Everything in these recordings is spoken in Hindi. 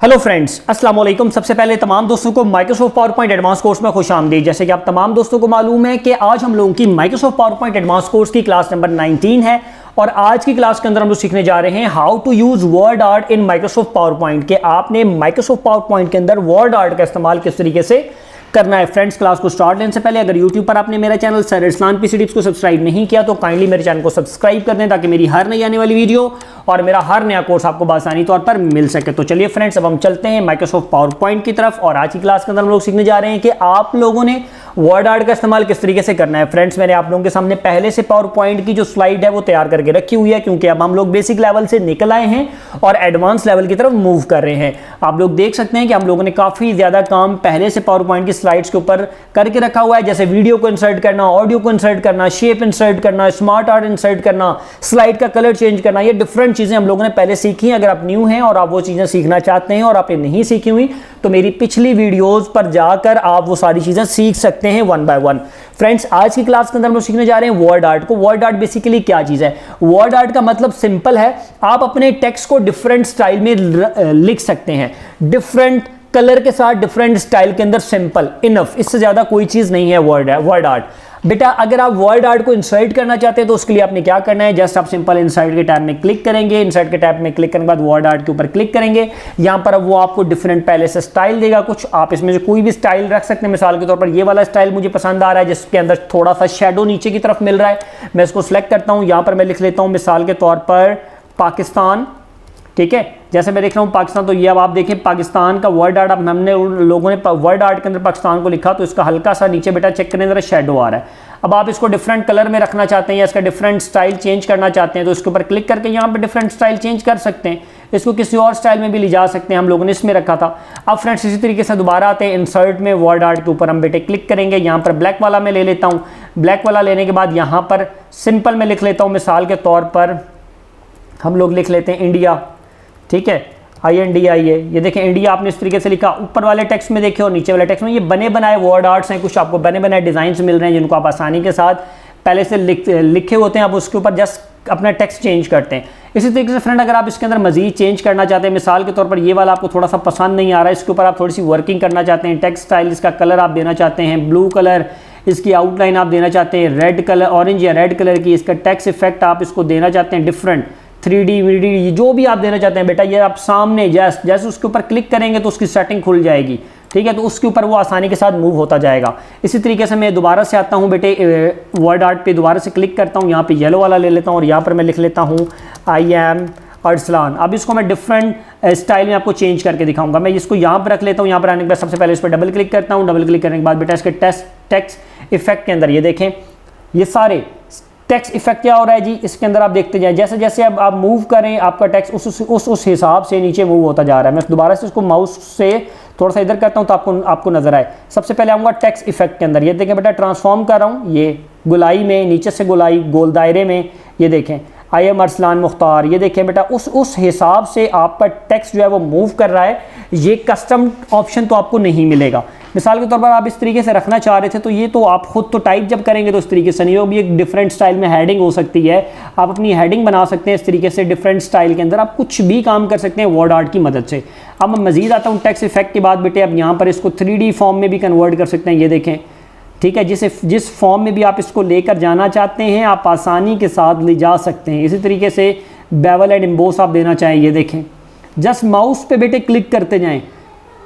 हेलो फ्रेंड्स, अस्सलाम वालेकुम। सबसे पहले तमाम दोस्तों को Microsoft power point advance course में खुश आमदीद। जैसे कि आप तमाम दोस्तों को मालूम है कि आज हम लोगों की Microsoft power point advance course की क्लास नंबर 19 है और आज की क्लास के अंदर हम लोग सीखने जा रहे हैं how to use word art in Microsoft PowerPoint. के आपने माइक्रोसॉफ्ट पावर पॉइंट के अंदर वर्ड आर्ट का इस्तेमाल किस तरीके से करना है। फ्रेंड्स, क्लास को स्टार्ट लेने से पहले अगर यूट्यूब पर आपने मेरा चैनल सर इरसलान पीसी टिप्स को सब्सक्राइब नहीं किया तो काइंडली मेरे चैनल को सब्सक्राइब कर दें ताकि मेरी हर नई आने वाली वीडियो और मेरा हर नया कोर्स आपको आसानी तौर पर मिल सके। तो चलिए फ्रेंड्स, अब हम चलते हैं माइक्रोसॉफ्ट पावर पॉइंट की तरफ और आज की क्लास के अंदर हम लोग सीखने जा रहे हैं कि आप लोगों ने वर्ड आर्ट का इस्तेमाल किस तरीके से करना है। फ्रेंड्स, मैंने आप लोगों के सामने पहले से पावर पॉइंट की जो स्लाइड है वो तैयार करके रखी हुई है क्योंकि अब हम लोग बेसिक लेवल से निकल आए हैं और एडवांस लेवल की तरफ मूव कर रहे हैं। आप लोग देख सकते हैं कि हम लोगों ने काफी ज्यादा काम पहले से पावर पॉइंट की स्लाइड्स के ऊपर करके रखा हुआ है, जैसे वीडियो को इंसर्ट करना, ऑडियो को इंसर्ट करना, शेप इंसर्ट करना, स्मार्ट आर्ट इंसर्ट करना, स्लाइड का कलर चेंज करना। ये डिफरेंट चीजें हम लोगों ने पहले सीखी हैं। अगर आप न्यू हैं और आप वो चीजें सीखना चाहते हैं और आपने नहीं सीखी हुई तो मेरी पिछली वीडियोस पर जाकर आप वो सारी चीजें सीख सकते हैं वन बाय वन। फ्रेंड्स, आज की क्लास के अंदर हम लोग सीखने जा रहे हैं वर्ड आर्ट को। वर्ड आर्ट बेसिकली क्या चीज है? वर्ड आर्ट का मतलब सिंपल है, आप अपने टेक्स्ट को डिफरेंट स्टाइल में लिख सकते हैं, डिफरेंट कलर के साथ, डिफरेंट स्टाइल के अंदर। सिंपल इनफ, इससे ज्यादा कोई चीज नहीं है वर्ड आर्ट। बेटा, अगर आप वर्ड आर्ट को इंसर्ट करना चाहते हैं तो उसके लिए आपने क्या करना है, जस्ट आप सिंपल इंसर्ट के टैब में क्लिक करेंगे। इंसर्ट के टैब में क्लिक करने के बाद वर्ड आर्ट के ऊपर क्लिक करेंगे। यहां पर अब वो आपको डिफरेंट पहले से स्टाइल देगा कुछ, आप इसमें से कोई भी स्टाइल रख सकते हैं। मिसाल के तौर पर ये वाला स्टाइल मुझे पसंद आ रहा है जिसके अंदर थोड़ा सा शेडो नीचे की तरफ मिल रहा है, मैं इसको सिलेक्ट करता हूं। यहां पर मैं लिख लेता हूं मिसाल के तौर पर पाकिस्तान। ठीक है, जैसे मैं देख रहा हूँ पाकिस्तान, तो ये अब आप देखें पाकिस्तान का वर्ड आर्ट, अब हमने लोगों ने वर्ड आर्ट के अंदर पाकिस्तान को लिखा तो इसका हल्का सा नीचे बेटा चेक करें जरा शेडो आ रहा है। अब आप इसको डिफरेंट कलर में रखना चाहते हैं या इसका डिफरेंट स्टाइल चेंज करना चाहते हैं तो इसके ऊपर क्लिक करके यहाँ पे डिफरेंट स्टाइल चेंज कर सकते हैं। इसको किसी और स्टाइल में भी ले जा सकते हैं, हम लोगों ने इसमें रखा था। अब फ्रेंड्स, इसी तरीके से दोबारा आते हैं इंसर्ट में, वर्ड आर्ट के ऊपर हम बेटे क्लिक करेंगे। यहाँ पर ब्लैक वाला मैं ले लेता हूँ। ब्लैक वाला लेने के बाद यहाँ पर सिंपल में लिख लेता हूँ, मिसाल के तौर पर हम लोग लिख लेते हैं इंडिया। ठीक है, INDIA। ये देखें इंडिया आपने इस तरीके से लिखा। ऊपर वाले टेक्स्ट में देखें और नीचे वाले टेक्स्ट में ये बने बनाए वर्ड आर्ट्स हैं, कुछ आपको बने बनाए डिजाइन मिल रहे हैं जिनको आप आसानी के साथ पहले से लिखे होते हैं। आप उसके ऊपर जस्ट अपना टेक्स्ट चेंज करते हैं। इसी तरीके से फ्रेंड, अगर आप इसके अंदर मजीद चेंज करना चाहते हैं, मिसाल के तौर पर ये वाला आपको थोड़ा सा पसंद नहीं आ रहा है, इसके ऊपर आप थोड़ी सी वर्किंग करना चाहते हैं, टेक्स्ट स्टाइल इसका कलर आप देना चाहते हैं ब्लू कलर, इसकी आउटलाइन आप देना चाहते हैं रेड कलर, ऑरेंज या रेड कलर की, इसका टेक्स्ट इफेक्ट आप इसको देना चाहते हैं डिफरेंट 3D VD जो भी आप देना चाहते हैं बेटा, ये आप सामने जैसे उसके ऊपर क्लिक करेंगे तो उसकी सेटिंग खुल जाएगी। ठीक है, तो उसके ऊपर वो आसानी के साथ मूव होता जाएगा। इसी तरीके से मैं दोबारा से आता हूँ बेटे, वर्ड आर्ट पे दोबारा से क्लिक करता हूँ। यहाँ पे येलो वाला ले लेता हूँ और यहाँ पर मैं लिख लेता हूँ I am अरसलान। अब इसको मैं डिफरेंट स्टाइल में आपको चेंज करके दिखाऊंगा। मैं इसको यहाँ पर रख लेता हूँ। यहाँ पर आने के बाद सबसे पहले इस पर डबल क्लिक करता हूँ। डबल क्लिक करने के बाद बेटा इसके टेक्स्ट इफेक्ट के अंदर ये देखें, ये सारे टेक्स्ट इफेक्ट क्या हो रहा है जी, इसके अंदर आप देखते जाएं। जैसे जैसे अब आप मूव करें आपका टेक्स्ट उस हिसाब से नीचे मूव होता जा रहा है। मैं दोबारा से इसको माउस से थोड़ा सा इधर करता हूं तो आपको नजर आए। सबसे पहले आऊँगा टेक्स्ट इफेक्ट के अंदर, ये देखें बेटा ट्रांसफॉर्म कर रहा हूँ। ये गुलाई में, नीचे से गुलाई, गोल दायरे में, ये देखें I am अरसलान मुख्तार। ये देखें बेटा उस हिसाब से आपका टेक्स्ट जो है वो मूव कर रहा है। ये कस्टम ऑप्शन तो आपको नहीं मिलेगा। मिसाल के तौर पर आप इस तरीके से रखना चाह रहे थे तो ये तो आप खुद तो टाइप जब करेंगे तो इस तरीके से नहीं होगी, एक डिफरेंट स्टाइल में हेडिंग हो सकती है। आप अपनी हेडिंग बना सकते हैं इस तरीके से डिफरेंट स्टाइल के अंदर। आप कुछ भी काम कर सकते हैं वर्ड आर्ट की मदद से। अब मैं मजीद आता हूँ टेक्स्ट इफेक्ट के बाद बेटे, अब यहाँ पर इसको 3D फॉर्म में भी कन्वर्ट कर सकते हैं। ये देखें, ठीक है, जिस फॉर्म में भी आप इसको लेकर जाना चाहते हैं आप आसानी के साथ ले जा सकते हैं। इसी तरीके से बेवल एंड एम्बोस आप देना चाहें, ये देखें जस्ट माउस पे बेटे क्लिक करते जाएं,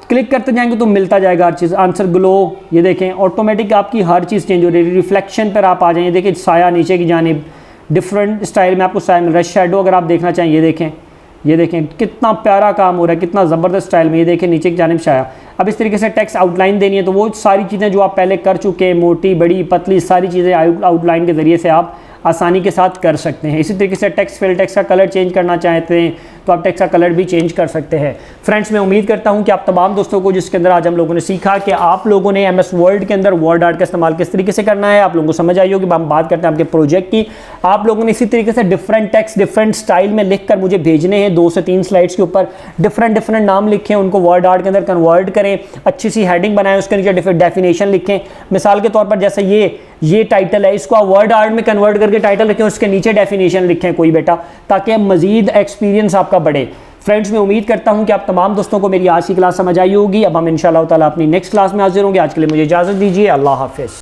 क्लिक करते जाएंगे तो मिलता जाएगा हर चीज़। आंसर ग्लो, ये देखें ऑटोमेटिक आपकी हर चीज़ चेंज हो रही है। रिफ्लेक्शन पर आप आ जाएं, ये देखें साया नीचे की जानिब डिफरेंट स्टाइल में आपको साया मिल रहा है। शेडो अगर आप देखना चाहें, ये देखें कितना प्यारा काम हो रहा है, कितना ज़बरदस्त स्टाइल में। ये देखें नीचे की जानिब छाया। अब इस तरीके से टेक्स्ट आउटलाइन देनी है तो वो सारी चीज़ें जो आप पहले कर चुके हैं, मोटी बड़ी पतली सारी चीज़ें आउटलाइन के ज़रिए से आप आसानी के साथ कर सकते हैं। इसी तरीके से टेक्स्ट फिल टेक्स्ट का कलर चेंज करना चाहते हैं तो आप टेक्स्ट का कलर भी चेंज कर सकते हैं। फ्रेंड्स, मैं उम्मीद करता हूं कि आप तमाम दोस्तों को, जिसके अंदर आज हम लोगों ने सीखा कि आप लोगों ने MS वर्ड के अंदर वर्ड आर्ट का इस्तेमाल किस तरीके से करना है, आप लोगों को समझ आई होगी। हम बात करते हैं आपके प्रोजेक्ट की। आप लोगों ने इसी तरीके से डिफरेंट टेक्स्ट डिफरेंट स्टाइल में लिख कर मुझे भेजने हैं। 2 से 3 स्लाइड्स के ऊपर डिफरेंट नाम लिखें, उनको वर्ड आर्ट के अंदर कन्वर्ट करें, अच्छी सी हेडिंग बनाएं, उसके नीचे डिफरेंट डेफिनेशन लिखें। मिसाल के तौर पर जैसे ये टाइटल है, इसको आप वर्ड आर्ट में कन्वर्ट करके टाइटल लिखें, उसके नीचे डेफिनेशन लिखें कोई बेटा, ताकि मजीद एक्सपीरियंस आपका बढ़े। फ्रेंड्स, मैं उम्मीद करता हूँ कि आप तमाम दोस्तों को मेरी आज की क्लास समझ आई होगी। अब हम इंशाअल्लाह ताला अपनी नेक्स्ट क्लास में हाजिर होंगे। आज के लिए मुझे इजाज़त दीजिए। अल्लाह हाफिज़।